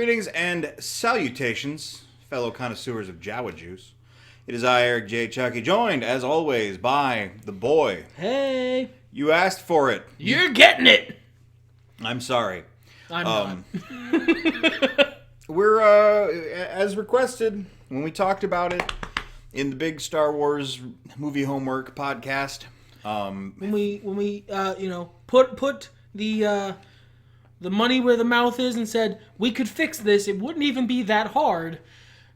Greetings and salutations, fellow connoisseurs of Jawa juice. It is I, Eric J. Chucky, joined, as always, by the boy. Hey. You asked for it. You're getting it. I'm sorry. I'm not. We're, as requested, when we talked about it in the big Star Wars movie homework podcast. When we put the money where the mouth is and said, we could fix this, it wouldn't even be that hard.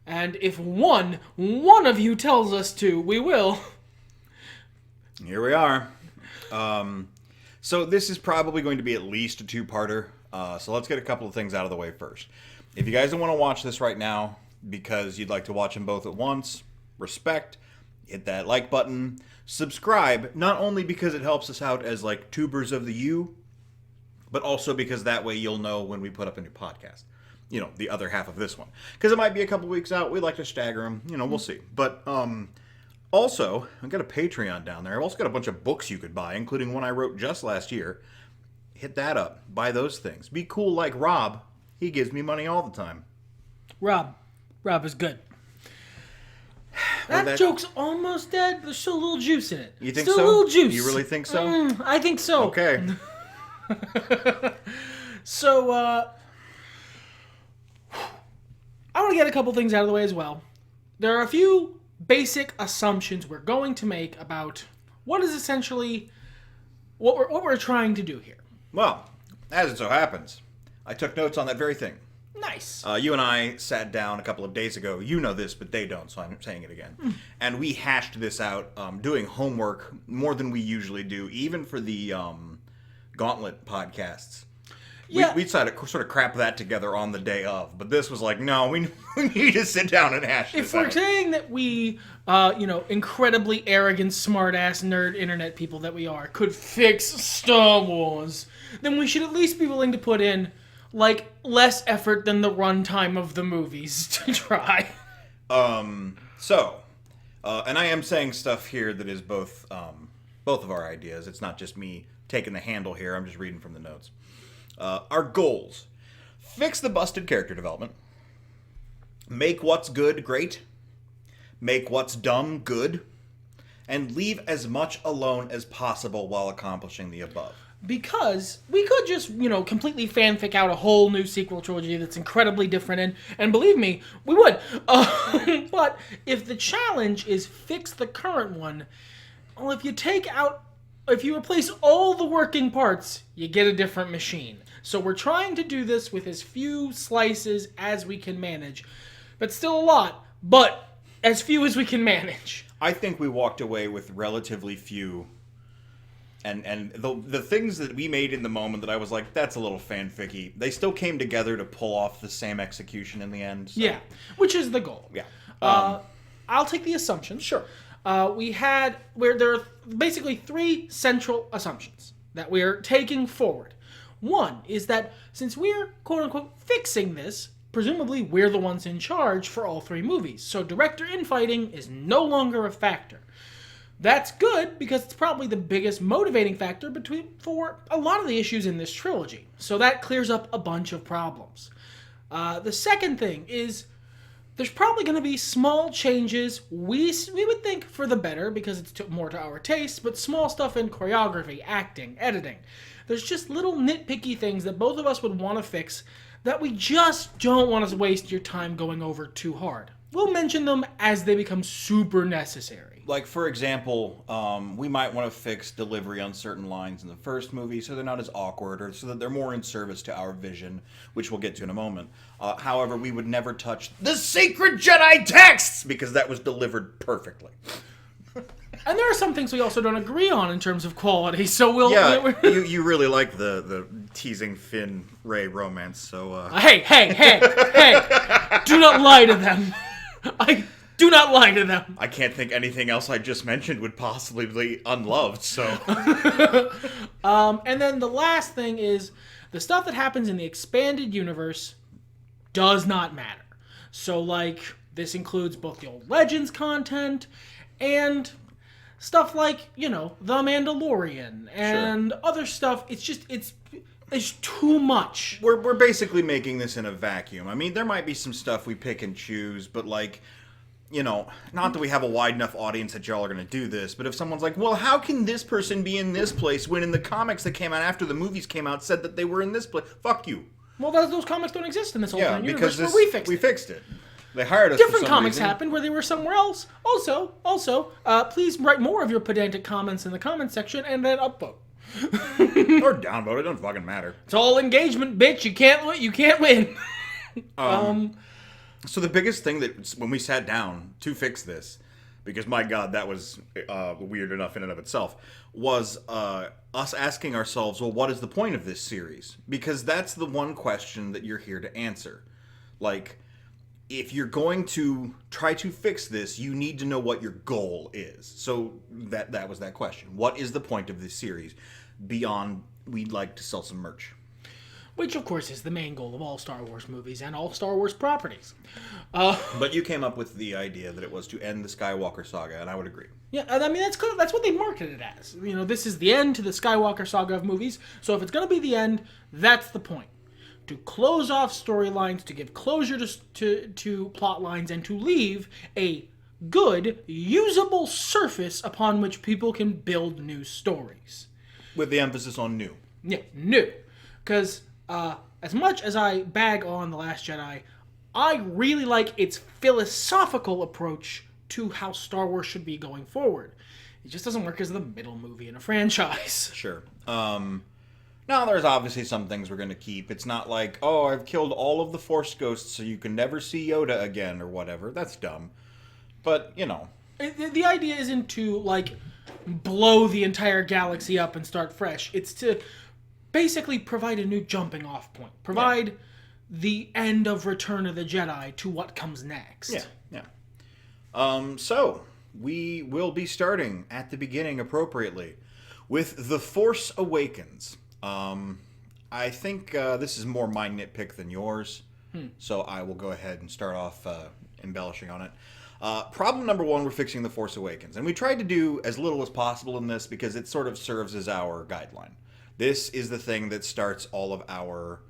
And if one of you tells us to, we will. Here we are. So this is probably going to be at least a two-parter. So let's get a couple of things out of the way first. If you guys don't want to watch this right now because you'd like to watch them both at once, respect, hit that like button, subscribe, not only because it helps us out as like tubers of the U, but also because that way you'll know when we put up a new podcast. You know, the other half of this one. Because it might be a couple weeks out. We like to stagger them. You know, we'll see. But also, I've got a Patreon down there. I've also got a bunch of books you could buy, including one I wrote just last year. Hit that up. Buy those things. Be cool like Rob. He gives me money all the time. Rob is good. That joke's almost dead. There's still a little juice in it. You think still so? A little juice. You really think so? I think so. Okay. So, I want to get a couple things out of the way as well. There are a few basic assumptions we're going to make about what is essentially what we're trying to do here. Well, as it so happens, I took notes on that very thing. Nice. You and I sat down a couple of days ago. You know this, but they don't, so I'm saying it again. And we hashed this out, doing homework more than we usually do, even for the Gauntlet podcasts. Yeah. We decided to sort of crap that together on the day of, but this was like, no, we need to sit down and hash this out. If we're saying that we, incredibly arrogant, smart-ass, nerd internet people that we are, could fix Star Wars, then we should at least be willing to put in, like, less effort than the runtime of the movies to try. And I am saying stuff here that is both of our ideas. It's not just me taking the handle here. I'm just reading from the notes. Our goals. Fix the busted character development. Make what's good great. Make what's dumb good. And leave as much alone as possible while accomplishing the above. Because we could just, completely fanfic out a whole new sequel trilogy that's incredibly different, and believe me, we would. But if the challenge is fix the current one, well, if you replace all the working parts, you get a different machine. So we're trying to do this with as few slices as we can manage. But still a lot, but as few as we can manage. I think we walked away with relatively few. And the things that we made in the moment that I was like, that's a little fanficky, they still came together to pull off the same execution in the end. So. Yeah, which is the goal. Yeah. I'll take the assumptions. Sure. There are basically three central assumptions that we're taking forward. One is that since we're, quote-unquote, fixing this, presumably we're the ones in charge for all three movies, so director infighting is no longer a factor. That's good because it's probably the biggest motivating factor for a lot of the issues in this trilogy, so that clears up a bunch of problems. The second thing is there's probably going to be small changes, we would think for the better because it's more to our taste, but small stuff in choreography, acting, editing. There's just little nitpicky things that both of us would want to fix that we just don't want to waste your time going over too hard. We'll mention them as they become super necessary. Like, for example, we might want to fix delivery on certain lines in the first movie so they're not as awkward or so that they're more in service to our vision, which we'll get to in a moment. However, we would never touch the sacred Jedi texts because that was delivered perfectly. And there are some things we also don't agree on in terms of quality, so you really like the teasing Finn Rey romance, so... Hey! Do not lie to them! Do not lie to them! I can't think anything else I just mentioned would possibly be unloved, so... And then the last thing is, the stuff that happens in the expanded universe does not matter. So, this includes both the old Legends content and... stuff like, The Mandalorian and other stuff. It's It's too much. We're basically making this in a vacuum. I mean, there might be some stuff we pick and choose, but like, you know, not that we have a wide enough audience that y'all are going to do this, but if someone's like, well, how can this person be in this place when in the comics that came out after the movies came out said that they were in this place? Fuck you. Well, those comics don't exist in this alternate universe because where we fixed it. They hired us. Different for some comics reason. happened where they were somewhere else. Also, please write more of your pedantic comments in the comments section and then upvote. Or downvote. It doesn't fucking matter. It's all engagement, bitch. You can't win. So the biggest thing that when we sat down to fix this, because my God, that was weird enough in and of itself, was us asking ourselves, well, what is the point of this series? Because that's the one question that you're here to answer. Like, if you're going to try to fix this, you need to know what your goal is. So that was that question. What is the point of this series beyond we'd like to sell some merch? Which, of course, is the main goal of all Star Wars movies and all Star Wars properties. But you came up with the idea that it was to end the Skywalker saga, and I would agree. Yeah, and I mean, that's what they marketed it as. You know, this is the end to the Skywalker saga of movies, so if it's going to be the end, that's the point. To close off storylines, to give closure to plot lines, and to leave a good, usable surface upon which people can build new stories. With the emphasis on new. Yeah, new. Because as much as I bag on The Last Jedi, I really like its philosophical approach to how Star Wars should be going forward. It just doesn't work as the middle movie in a franchise. Sure. Now, there's obviously some things we're going to keep. It's not like, oh, I've killed all of the Force ghosts so you can never see Yoda again or whatever. That's dumb. But, you know. The idea isn't to, like, blow the entire galaxy up and start fresh. It's to basically provide a new jumping off point. Provide the end of Return of the Jedi to what comes next. Yeah. So, we will be starting at the beginning appropriately with The Force Awakens. I think this is more my nitpick than yours, so I will go ahead and start off embellishing on it. Problem number one, we're fixing The Force Awakens. And we tried to do as little as possible in this because it sort of serves as our guideline. This is the thing that starts all of our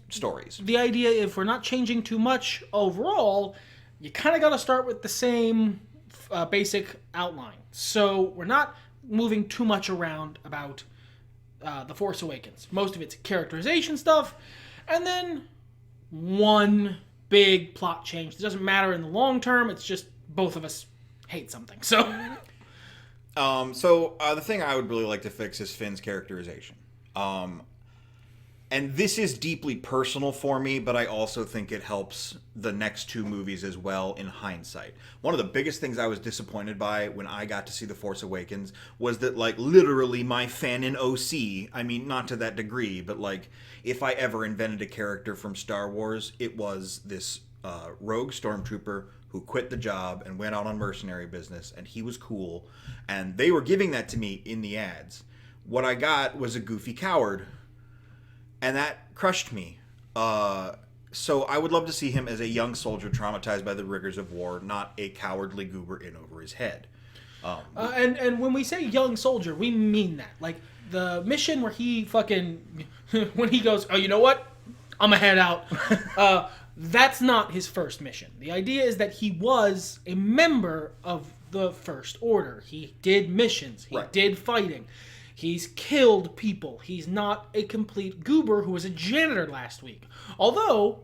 stories. The idea, if we're not changing too much overall, you kind of got to start with the same basic outline. So we're not moving too much around about The Force Awakens. Most of it's characterization stuff, and then one big plot change. It doesn't matter in the long term. It's just both of us hate something. So, the thing I would really like to fix is Finn's characterization. And this is deeply personal for me, but I also think it helps the next two movies as well in hindsight. One of the biggest things I was disappointed by when I got to see The Force Awakens was that, like, literally my fan in OC, I mean, not to that degree, but, like, if I ever invented a character from Star Wars, it was this rogue stormtrooper who quit the job and went out on mercenary business, and he was cool, and they were giving that to me in the ads. What I got was a goofy coward, and that crushed me. So I would love to see him as a young soldier traumatized by the rigors of war, not a cowardly goober in over his head. and when we say young soldier, we mean that. Like, the mission where he fucking... when he goes, oh, you know what? I'm gonna head out. That's not his first mission. The idea is that he was a member of the First Order. He did missions. He did fighting. He's killed people. He's not a complete goober who was a janitor last week. Although,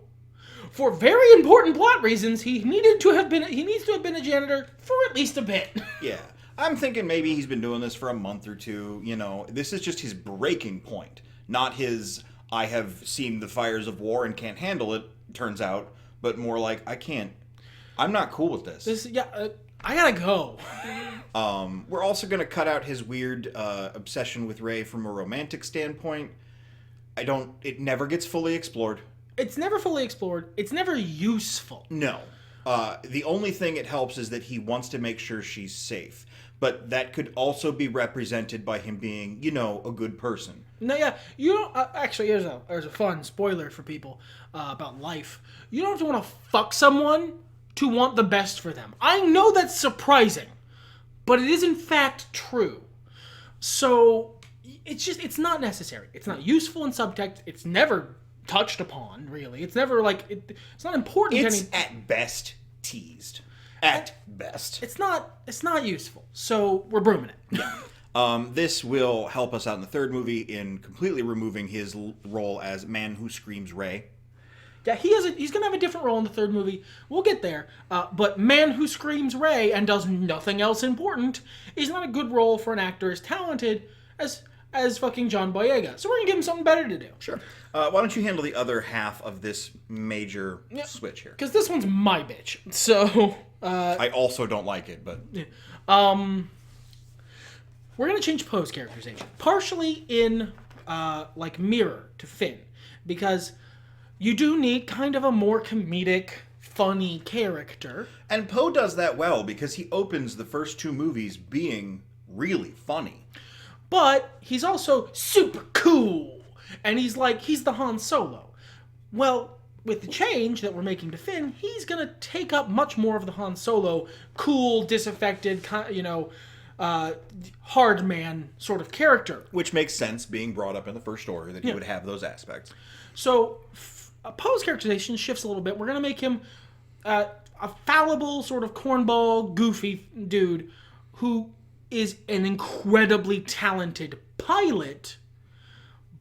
for very important plot reasons, he needs to have been a janitor for at least a bit. Yeah. I'm thinking maybe he's been doing this for a month or two. You know, this is just his breaking point, not his I have seen the fires of war and can't handle it, turns out, but more like I'm not cool with this. I gotta go. We're also going to cut out his weird obsession with Rey from a romantic standpoint. It never gets fully explored. It's never fully explored. It's never useful. No. The only thing it helps is that he wants to make sure she's safe. But that could also be represented by him being, a good person. No, yeah. You don't... actually, there's a fun spoiler for people about life. You don't have to want to fuck someone to want the best for them. I know that's surprising, but it is in fact true. So it's not necessary. It's not useful in subtext. It's never touched upon, really. It's never like it's not important. It's at best teased. At best, it's not useful. So we're brooming it. This will help us out in the third movie in completely removing his role as Man Who Screams Ray. Yeah, he's going to have a different role in the third movie. We'll get there. But Man Who Screams Ray and does nothing else important is not a good role for an actor as talented as fucking John Boyega. So we're going to give him something better to do. Sure. Why don't you handle the other half of this major switch here? Because this one's my bitch. So... I also don't like it, but... We're going to change Poe's characterization. Partially in, mirror to Finn. Because... you do need kind of a more comedic, funny character. And Poe does that well because he opens the first two movies being really funny. But he's also super cool. And he's the Han Solo. Well, with the change that we're making to Finn, he's going to take up much more of the Han Solo cool, disaffected, hard man sort of character. Which makes sense being brought up in the First Order that he would have those aspects. So... Poe's characterization shifts a little bit. We're going to make him a fallible, sort of cornball, goofy dude who is an incredibly talented pilot,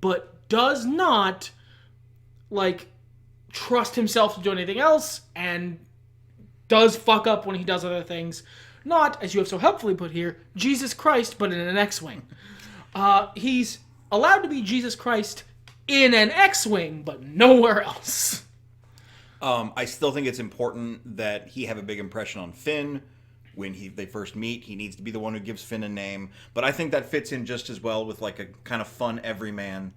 but does not, trust himself to do anything else and does fuck up when he does other things. Not, as you have so helpfully put here, Jesus Christ, but in an X-Wing. He's allowed to be Jesus Christ in an X-Wing, but nowhere else. I still think it's important that he have a big impression on Finn. When they first meet, he needs to be the one who gives Finn a name. But I think that fits in just as well with a kind of fun everyman.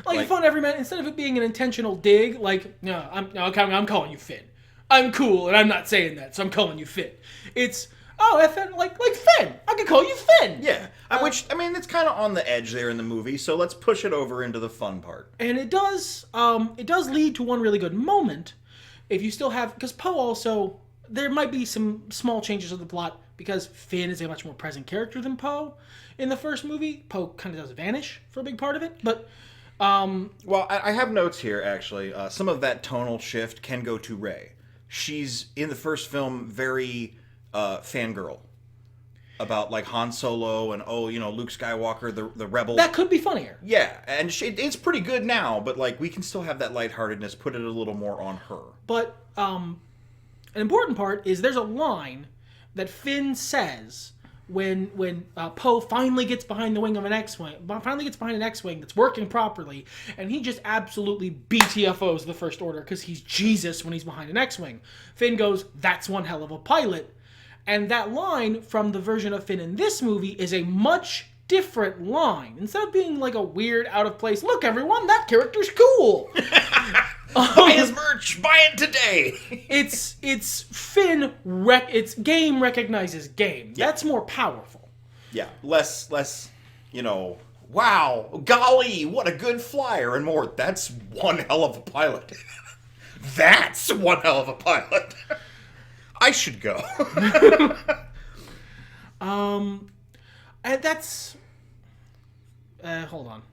Fun everyman, instead of it being an intentional dig, I'm calling you Finn. I'm cool, and I'm not saying that, so I'm calling you Finn. It's... Finn, like Finn. I could call you Finn. Yeah, it's kind of on the edge there in the movie, so let's push it over into the fun part. And it does lead to one really good moment. If you still have, because Poe also, there might be some small changes of the plot because Finn is a much more present character than Poe in the first movie. Poe kind of does vanish for a big part of it, but. Well, I have notes here actually. Some of that tonal shift can go to Rey. She's in the first film very. Fangirl about Han Solo and Luke Skywalker, the rebel. That could be funnier. Yeah, and it's pretty good now, but we can still have that lightheartedness, put it a little more on her. But an important part is there's a line that Finn says when Poe finally gets behind the wing of an X-Wing, that's working properly, and he just absolutely BTFOs the First Order because he's Jesus when he's behind an X-Wing. Finn goes, "That's one hell of a pilot." And that line from the version of Finn in this movie is a much different line. Instead of being a weird, out of place, look everyone, that character's cool. Buy his merch, buy it today. It's Finn, it's game recognizes game. Yeah. That's more powerful. Yeah, less, wow, golly, what a good flyer, and more, that's one hell of a pilot. That's one hell of a pilot. I should go. And that's... hold on.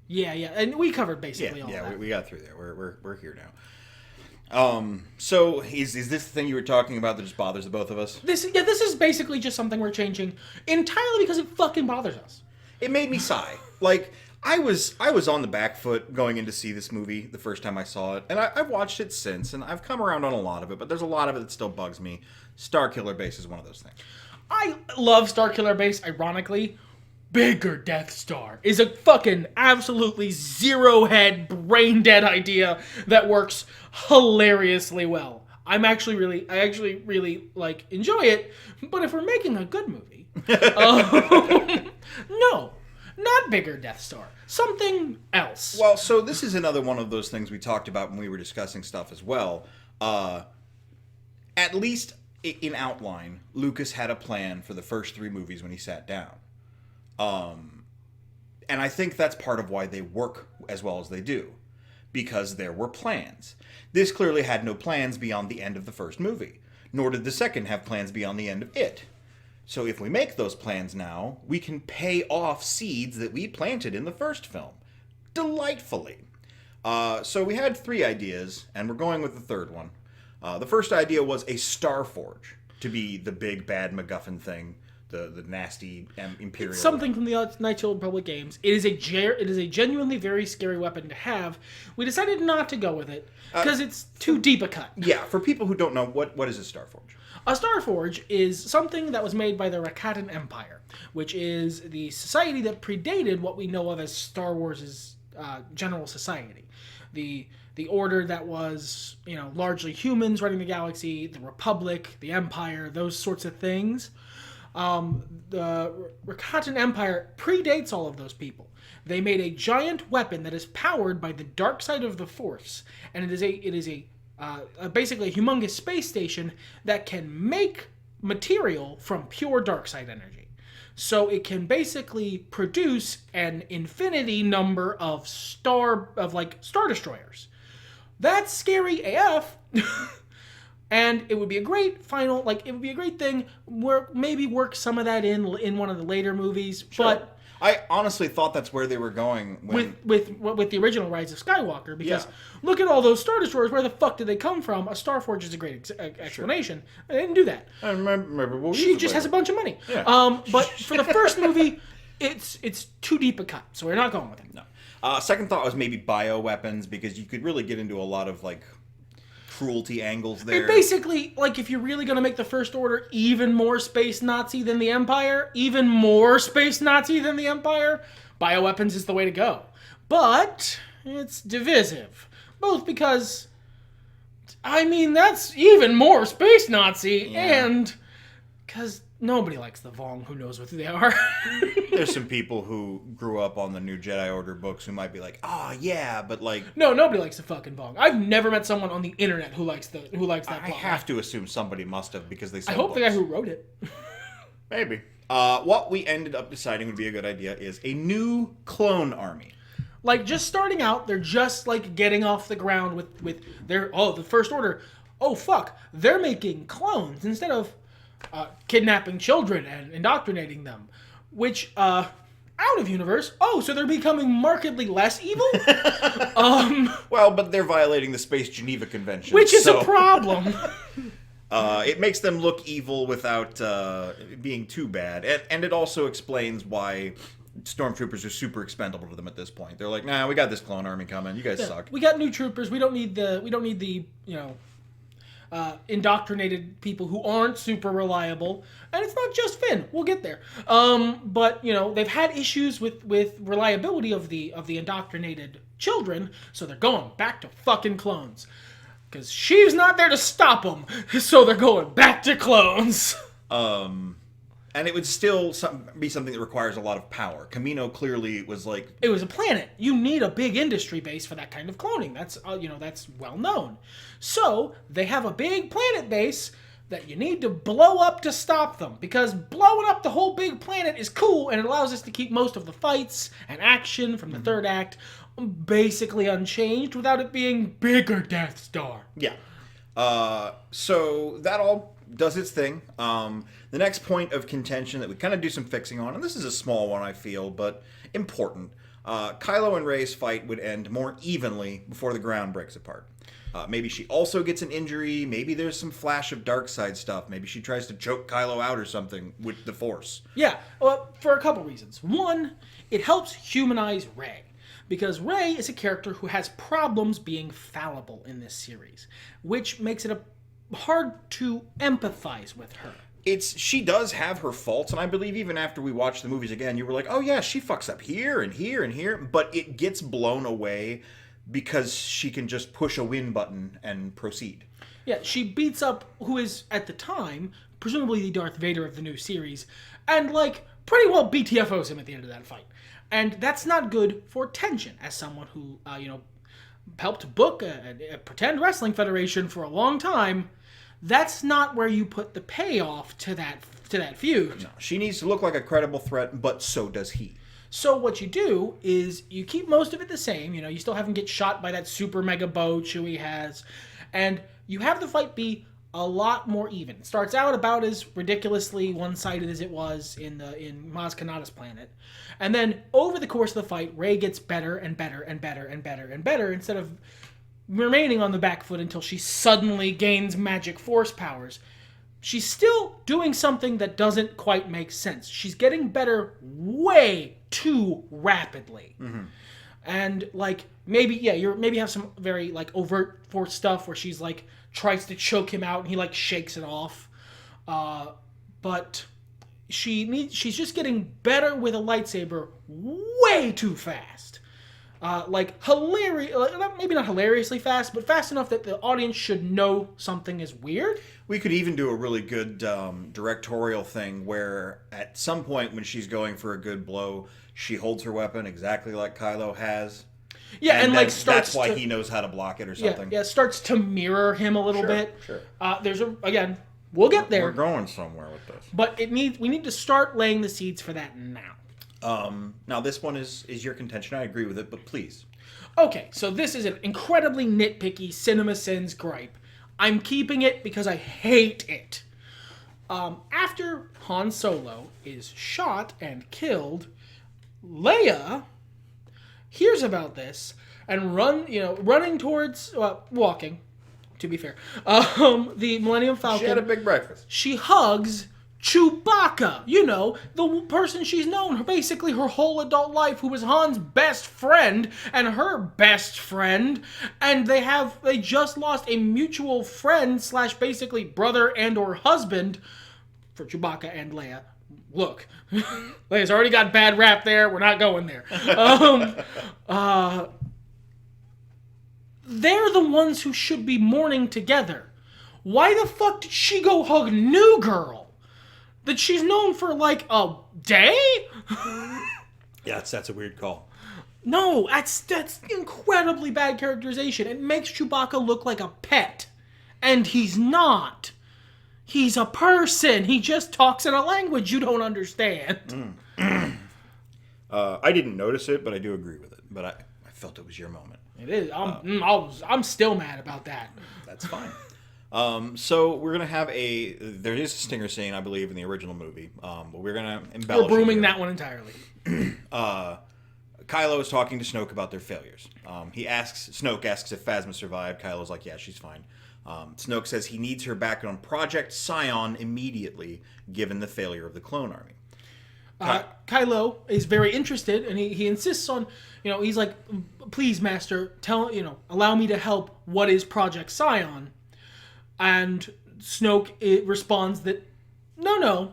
Yeah, and we covered basically all that. Yeah, we got through there. We're here now. So is this the thing you were talking about that just bothers the both of us? This is basically just something we're changing entirely because it fucking bothers us. It made me sigh. I was on the back foot going in to see this movie the first time I saw it, and I've watched it since, and I've come around on a lot of it, but there's a lot of it that still bugs me. Starkiller Base is one of those things. I love Starkiller Base, ironically. Bigger Death Star is a fucking absolutely zero-head, brain-dead idea that works hilariously well. I actually really enjoy it, but if we're making a good movie, no. Not bigger Death Star. Something else. Well, so this is another one of those things we talked about when we were discussing stuff as well. At least in outline, Lucas had a plan for the first three movies when he sat down. And I think that's part of why they work as well as they do. Because there were plans. This clearly had no plans beyond the end of the first movie. Nor did the second have plans beyond the end of it. So if we make those plans now, we can pay off seeds that we planted in the first film. Delightfully. So we had 3 ideas, and we're going with the third one. The first idea was a Star Forge to be the big bad MacGuffin thing, the nasty Imperial. It's something from the Knights of the Old Republic games. It is a genuinely very scary weapon to have. We decided not to go with it because it's too deep a cut. Yeah, for people who don't know, what is a Star Forge? A Star Forge is something that was made by the Rakatan Empire, which is the society that predated what we know of as Star Wars' general society. The order that was, largely humans running the galaxy, the Republic, the Empire, those sorts of things. The Rakatan Empire predates all of those people. They made a giant weapon that is powered by the dark side of the Force, and it is basically a humongous space station that can make material from pure dark side energy. So it can basically produce an infinity number of star destroyers. That's scary AF. And it would be a great thing where maybe work some of that in one of the later movies. Sure. But I honestly thought that's where they were going with the original Rise of Skywalker, because look at all those Star Destroyers. Where the fuck did they come from? A Star Forge is a great explanation. They didn't do that. I remember. She just has a bunch of money. Yeah. But for the first movie, it's too deep a cut, so we're not going with it. No. Second thought was maybe bioweapons, because you could really get into a lot of cruelty angles there. It basically, if you're really going to make the First Order even more space Nazi than the Empire, bioweapons is the way to go. But it's divisive. Both because, that's even more space Nazi, and because nobody likes the Vong who knows what they are. There's some people who grew up on the New Jedi Order books who might be like, oh yeah, but No, nobody likes the fucking Vong. I've never met someone on the internet who likes that plot. I have to assume somebody must have, because they sell I hope books. the guy who wrote it. Maybe. What we ended up deciding would be a good idea is a new clone army. Just starting out, they're just getting off the ground with their the First Order. Oh fuck, they're making clones instead of kidnapping children and indoctrinating them, which out of universe. Oh, so they're becoming markedly less evil. Well, but they're violating the Space Geneva Convention, which is a problem. It makes them look evil without being too bad, and it also explains why stormtroopers are super expendable to them at this point. They're like, nah, we got this clone army coming. You guys suck. We got new troopers. We don't need the indoctrinated people who aren't super reliable. And it's not just Finn. We'll get there. But they've had issues with reliability of the indoctrinated children, so they're going back to fucking clones. Because Sheev's not there to stop them, so they're going back to clones. And it would still be something that requires a lot of power. Kamino clearly was It was a planet. You need a big industry base for that kind of cloning. That's, that's well known. So, they have a big planet base that you need to blow up to stop them. Because blowing up the whole big planet is cool, and it allows us to keep most of the fights and action from the third act basically unchanged without it being bigger Death Star. Yeah. So, that all does its thing. The next point of contention that we kind of do some fixing on, and this is a small one, I feel, but important. Kylo and Rey's fight would end more evenly before the ground breaks apart. Maybe she also gets an injury. Maybe there's some flash of dark side stuff. Maybe she tries to choke Kylo out or something with the Force. Yeah, well, for a couple reasons. One, it helps humanize Rey. Because Rey is a character who has problems being fallible in this series, which makes it hard to empathize with her. She does have her faults, and I believe even after we watched the movies again, you were like, oh yeah, she fucks up here and here and here, but it gets blown away because she can just push a win button and proceed. Yeah, she beats up who is, at the time, presumably the Darth Vader of the new series, and pretty well BTFOs him at the end of that fight. And that's not good for tension, as someone who, helped book a pretend wrestling federation for a long time. That's not where you put the payoff to that feud. No, she needs to look like a credible threat, but so does he. So what you do is you keep most of it the same. You still have him get shot by that super mega bow Chewie has, and you have the fight be a lot more even. It starts out about as ridiculously one-sided as it was in Maz Kanata's planet. And then over the course of the fight, Rey gets better and better and better and better and better instead of remaining on the back foot until she suddenly gains magic force powers. She's still doing something that doesn't quite make sense. She's getting better way too rapidly. Mm-hmm. And, like, maybe have some very, like, overt force stuff where she's, like, tries to choke him out and he, like, shakes it off. But she's just getting better with a lightsaber way too fast. Maybe not hilariously fast, but fast enough that the audience should know something is weird. We could even do a really good directorial thing where at some point when she's going for a good blow, she holds her weapon exactly like Kylo has. Yeah, and like that's why he knows how to block it or something. Yeah, starts to mirror him a little bit. Sure. We'll get there. We're going somewhere with this. But we need to start laying the seeds for that now. Now this one is your contention. I agree with it, but please. Okay, so this is an incredibly nitpicky CinemaSins gripe. I'm keeping it because I hate it. After Han Solo is shot and killed, Leia hears about this and running towards walking. To be fair, the Millennium Falcon. She had a big breakfast. She hugs Chewbacca, the person she's known basically her whole adult life, who was Han's best friend and her best friend, and they just lost a mutual friend / basically brother and or husband for Chewbacca and Leia. Look, Leia's already got bad rap there. We're not going there. They're the ones who should be mourning together. Why the fuck did she go hug New Girl? That she's known for like a day? Yeah, that's a weird call. No, that's incredibly bad characterization. It makes Chewbacca look like a pet. And he's not. He's a person. He just talks in a language you don't understand. I didn't notice it, but I do agree with it. But I felt it was your moment. It is. I'm still mad about that. That's fine. So we're gonna have there is a stinger scene, I believe, in the original movie. But we're gonna embellish. We're brooming that one entirely. Kylo is talking to Snoke about their failures. Snoke asks if Phasma survived. Kylo's like, yeah, she's fine. Snoke says he needs her back on Project Scion immediately, given the failure of the clone army. Kylo is very interested, and he insists on, he's like, please, Master, allow me to help. What is Project Scion? And Snoke responds that, no,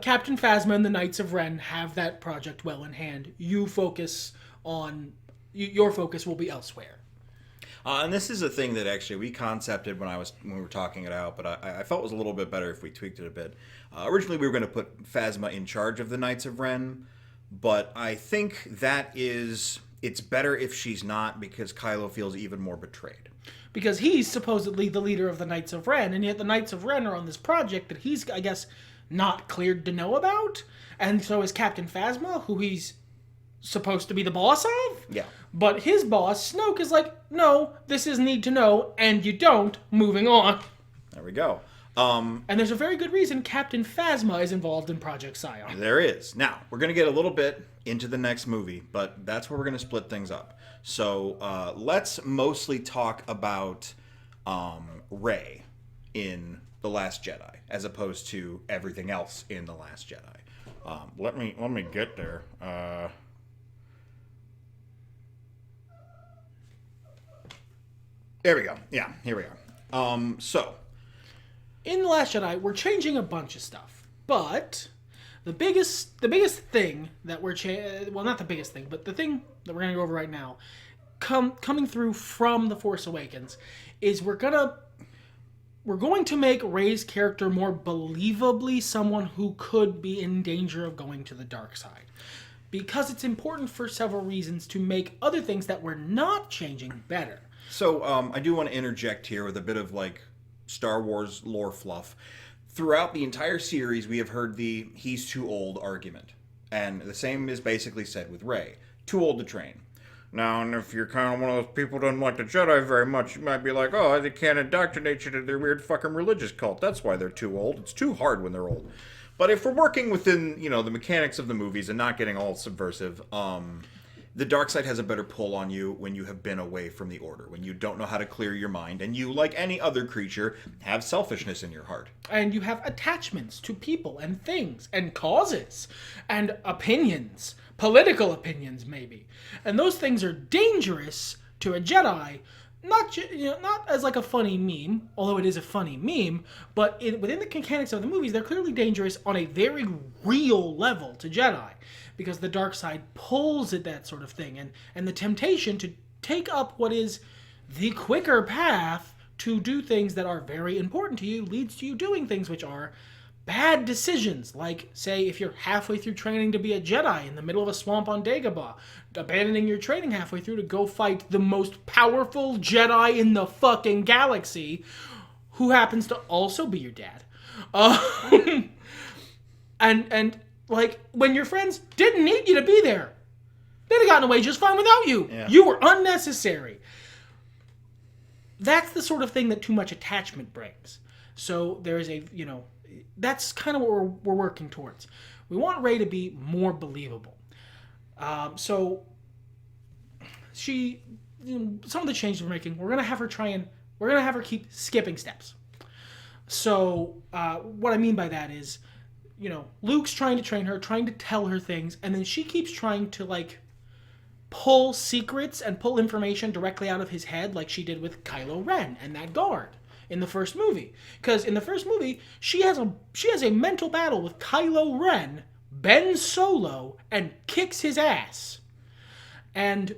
Captain Phasma and the Knights of Ren have that project well in hand. Your focus will be elsewhere. And this is a thing that actually we concepted when we were talking it out, but I felt it was a little bit better if we tweaked it a bit. Originally, we were going to put Phasma in charge of the Knights of Ren, but I think it's better if she's not, because Kylo feels even more betrayed. Because he's supposedly the leader of the Knights of Ren, and yet the Knights of Ren are on this project that he's, I guess, not cleared to know about. And so is Captain Phasma, who he's supposed to be the boss of. Yeah. But his boss, Snoke, is like, no, this is need to know, and you don't. Moving on. There we go. And there's a very good reason Captain Phasma is involved in Project Scion. There is. Now, we're going to get a little bit into the next movie, but that's where we're going to split things up. So let's mostly talk about Rey in The Last Jedi, as opposed to everything else in The Last Jedi. Let me get there. There we go. Yeah, here we are. So, in The Last Jedi, we're changing a bunch of stuff, but the biggest thing that we're not the biggest thing, but the thing that we're gonna go over right now, coming through from The Force Awakens, is we're going to make Rey's character more believably someone who could be in danger of going to the dark side. Because it's important for several reasons to make other things that we're not changing better. So I do want to interject here with a bit of like Star Wars lore fluff. Throughout the entire series, we have heard the "he's too old" argument. And the same is basically said with Rey. Too old to train. Now, and if you're kind of one of those people who doesn't like the Jedi very much, you might be like, oh, they can't indoctrinate you to their weird fucking religious cult. That's why they're too old. It's too hard when they're old. But if we're working within, the mechanics of the movies and not getting all subversive, the dark side has a better pull on you when you have been away from the Order, when you don't know how to clear your mind, and you, like any other creature, have selfishness in your heart. And you have attachments to people and things and causes and opinions, political opinions maybe. And those things are dangerous to a Jedi, not as like a funny meme, although it is a funny meme, but within the mechanics of the movies, they're clearly dangerous on a very real level to Jedi. Because the dark side pulls at that sort of thing. And the temptation to take up what is the quicker path to do things that are very important to you leads to you doing things which are bad decisions. Like, say, if you're halfway through training to be a Jedi in the middle of a swamp on Dagobah, abandoning your training halfway through to go fight the most powerful Jedi in the fucking galaxy, who happens to also be your dad. And like, when your friends didn't need you to be there, they'd have gotten away just fine without you. Yeah. You were unnecessary. That's the sort of thing that too much attachment brings. So there is that's kind of what we're working towards. We want Rey to be more believable. So some of the changes we're making, we're gonna have her keep skipping steps. So what I mean by that is, Luke's trying to train her, trying to tell her things, and then she keeps trying to, like, pull secrets and pull information directly out of his head, like she did with Kylo Ren and that guard in the first movie. Because in the first movie, she has a mental battle with Kylo Ren, Ben Solo, and kicks his ass. And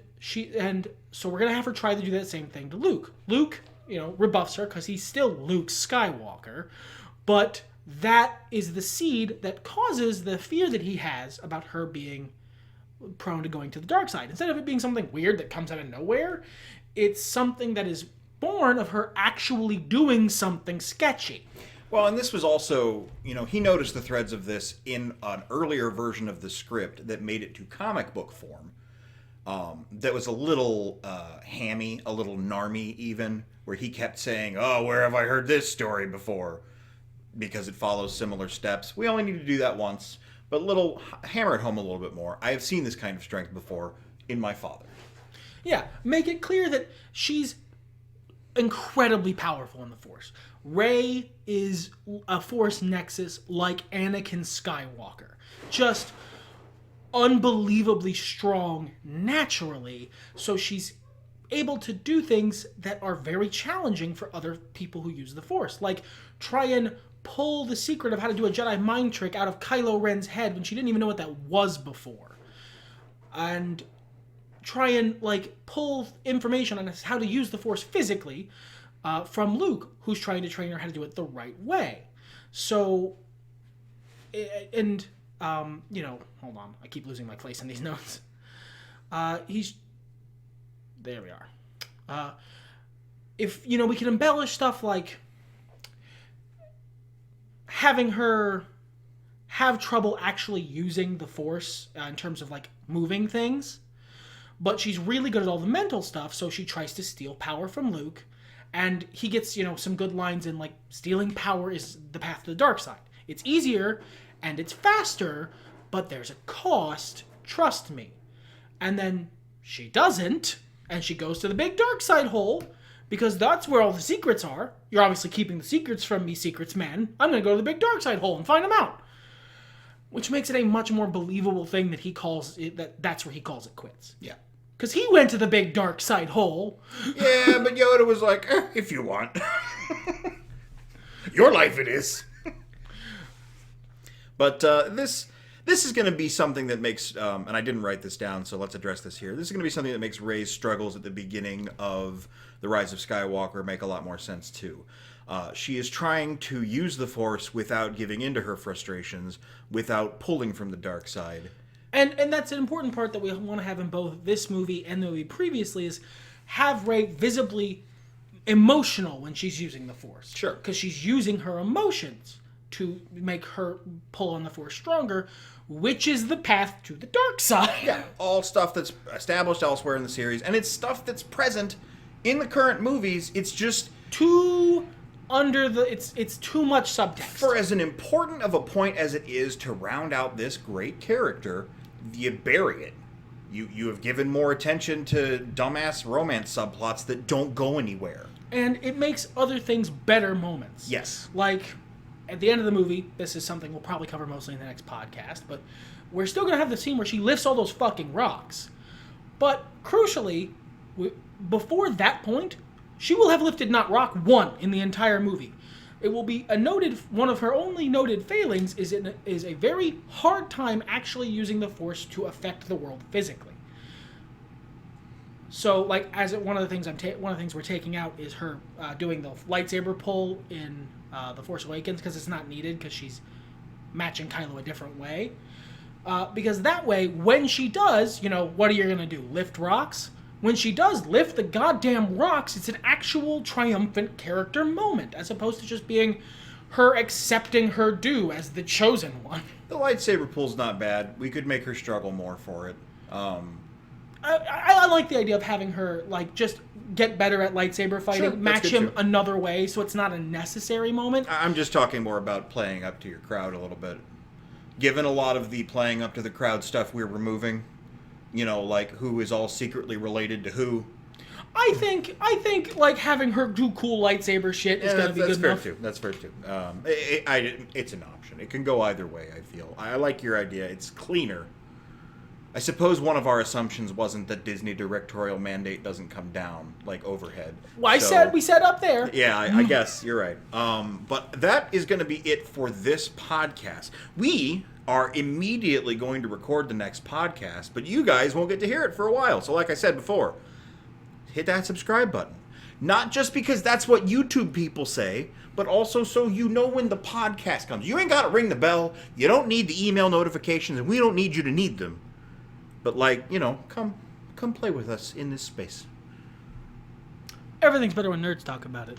so we're gonna have her try to do that same thing to Luke. Luke, rebuffs her because he's still Luke Skywalker, but that is the seed that causes the fear that he has about her being prone to going to the dark side. Instead of it being something weird that comes out of nowhere, it's something that is born of her actually doing something sketchy. Well, and this was also, he noticed the threads of this in an earlier version of the script that made it to comic book form. That was a little hammy, a little narmy even, where he kept saying, oh, where have I heard this story before? Because it follows similar steps. We only need to do that once, but hammer it home a little bit more. I have seen this kind of strength before in my father. Yeah, make it clear that she's incredibly powerful in the Force. Rey is a Force nexus like Anakin Skywalker. Just unbelievably strong naturally, so she's able to do things that are very challenging for other people who use the Force. Like, try and pull the secret of how to do a Jedi mind trick out of Kylo Ren's head when she didn't even know what that was before. And try and, pull information on how to use the Force physically from Luke, who's trying to train her how to do it the right way. So, hold on. I keep losing my place in these notes. There we are. If, we can embellish stuff like having her have trouble actually using the Force in terms of, moving things, but she's really good at all the mental stuff, so she tries to steal power from Luke, and he gets, some good lines in, stealing power is the path to the dark side. It's easier, and it's faster, but there's a cost, trust me. And then she doesn't, and she goes to the big dark side hole, because that's where all the secrets are. You're obviously keeping the secrets from me, secrets man. I'm going to go to the big dark side hole and find them out. Which makes it a much more believable thing that he calls it, that's where he calls it quits. Yeah. Because he went to the big dark side hole. Yeah, but Yoda was like, if you want. Your life it is. But this is going to be something that makes, and I didn't write this down, so let's address this here. This is going to be something that makes Rey's struggles at the beginning of The Rise of Skywalker make a lot more sense, too. She is trying to use the Force without giving in to her frustrations, without pulling from the dark side. And that's an important part that we want to have in both this movie and the movie previously, is have Rey visibly emotional when she's using the Force. Sure. Because she's using her emotions to make her pull on the Force stronger, which is the path to the dark side. Yeah, all stuff that's established elsewhere in the series, and it's stuff that's present in the current movies. It's just it's too much subtext. For as an important of a point as it is to round out this great character, you bury it. You have given more attention to dumbass romance subplots that don't go anywhere. And it makes other things better moments. Yes. Like, at the end of the movie, this is something we'll probably cover mostly in the next podcast, but we're still going to have the scene where she lifts all those fucking rocks. But, crucially, before that point, she will have lifted not rock one in the entire movie. It will be one of her only noted failings is a very hard time actually using the Force to affect the world physically. So, like, one of the things we're taking out is her doing the lightsaber pull in The Force Awakens, because it's not needed because she's matching Kylo a different way. Because that way, when she does, what are you gonna do? Lift rocks? When she does lift the goddamn rocks, it's an actual triumphant character moment, as opposed to just being her accepting her due as the chosen one. The lightsaber pull's not bad. We could make her struggle more for it. I like the idea of having her, like, just get better at lightsaber fighting, Sure, match him another way, so it's not a necessary moment. I'm just talking more about playing up to your crowd a little bit. Given a lot of the playing up to the crowd stuff we're removing, like who is all secretly related to who. I think like having her do cool lightsaber shit is gonna be good enough. That's fair too. It's an option. It can go either way. I feel. I like your idea. It's cleaner. I suppose one of our assumptions wasn't that Disney directorial mandate doesn't come down like overhead. Well, we said up there. Yeah, I guess you're right. But that is going to be it for this podcast. We are immediately going to record the next podcast, but you guys won't get to hear it for a while. So like I said before, hit that subscribe button. Not just because that's what YouTube people say, but also so you know when the podcast comes. You ain't got to ring the bell. You don't need the email notifications, and we don't need you to need them. But come play with us in this space. Everything's better when nerds talk about it.